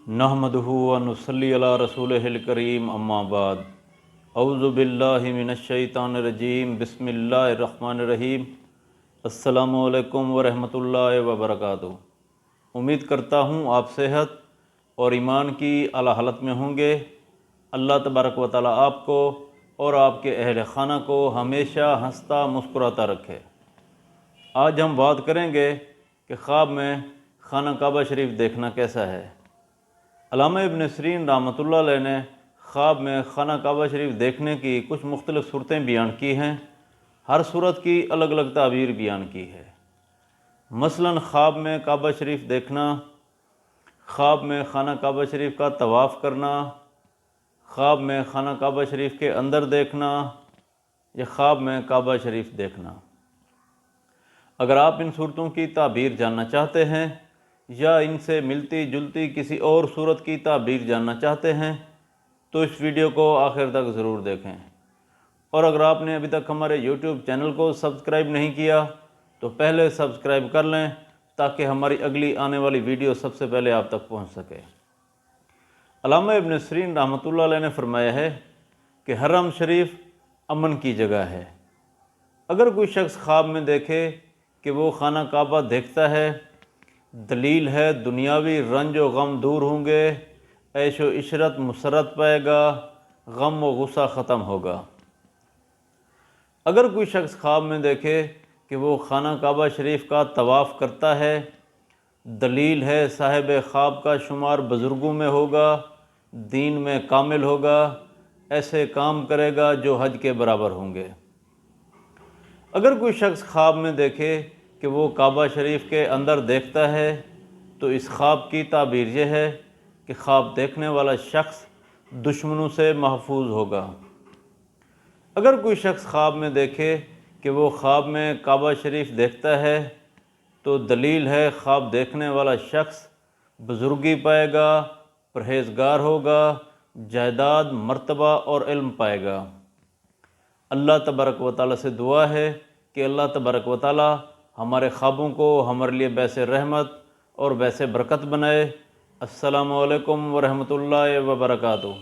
نحمدہ و نصلی علی رسولہ الکریم اما بعد اعوذ باللہ من الشیطان الرجیم بسم اللہ الرحمن الرحیم السلام علیکم ورحمۃ اللہ وبرکاتہ۔ امید کرتا ہوں آپ صحت اور ایمان کی اعلیٰ حالت میں ہوں گے۔ اللہ تبارک و تعالیٰ آپ کو اور آپ کے اہل خانہ کو ہمیشہ ہنستا مسکراتا رکھے۔ آج ہم بات کریں گے کہ خواب میں خانہ کعبہ شریف دیکھنا کیسا ہے۔ علامہ ابن سیرین رحمۃ اللہ علیہ نے خواب میں خانہ کعبہ شریف دیکھنے کی کچھ مختلف صورتیں بیان کی ہیں۔ ہر صورت کی الگ الگ تعبیر بیان کی ہے۔ مثلاً خواب میں کعبہ شریف دیکھنا، خواب میں خانہ کعبہ شریف کا طواف کرنا، خواب میں خانہ کعبہ شریف کے اندر دیکھنا یا خواب میں کعبہ شریف دیکھنا۔ اگر آپ ان صورتوں کی تعبیر جاننا چاہتے ہیں یا ان سے ملتی جلتی کسی اور صورت کی تعبیر جاننا چاہتے ہیں تو اس ویڈیو کو آخر تک ضرور دیکھیں، اور اگر آپ نے ابھی تک ہمارے یوٹیوب چینل کو سبسکرائب نہیں کیا تو پہلے سبسکرائب کر لیں تاکہ ہماری اگلی آنے والی ویڈیو سب سے پہلے آپ تک پہنچ سکے۔ علامہ ابن سیرین رحمۃ اللہ علیہ نے فرمایا ہے کہ حرم شریف امن کی جگہ ہے۔ اگر کوئی شخص خواب میں دیکھے کہ وہ خانہ کعبہ دیکھتا ہے، دلیل ہے دنیاوی رنج و غم دور ہوں گے، عیش و عشرت مسرت پائے گا، غم و غصہ ختم ہوگا۔ اگر کوئی شخص خواب میں دیکھے کہ وہ خانہ کعبہ شریف کا طواف کرتا ہے، دلیل ہے صاحب خواب کا شمار بزرگوں میں ہوگا، دین میں کامل ہوگا، ایسے کام کرے گا جو حج کے برابر ہوں گے۔ اگر کوئی شخص خواب میں دیکھے کہ وہ کعبہ شریف کے اندر دیکھتا ہے تو اس خواب کی تعبیر یہ ہے کہ خواب دیکھنے والا شخص دشمنوں سے محفوظ ہوگا۔ اگر کوئی شخص خواب میں دیکھے کہ وہ خواب میں کعبہ شریف دیکھتا ہے تو دلیل ہے خواب دیکھنے والا شخص بزرگی پائے گا، پرہیزگار ہوگا، جائیداد، مرتبہ اور علم پائے گا۔ اللہ تبارک و تعالیٰ سے دعا ہے کہ اللہ تبارک و تعالیٰ ہمارے خوابوں کو ہمارے لیے باعث رحمت اور باعث برکت بنائے۔ السلام علیکم ورحمۃ اللہ وبرکاتہ۔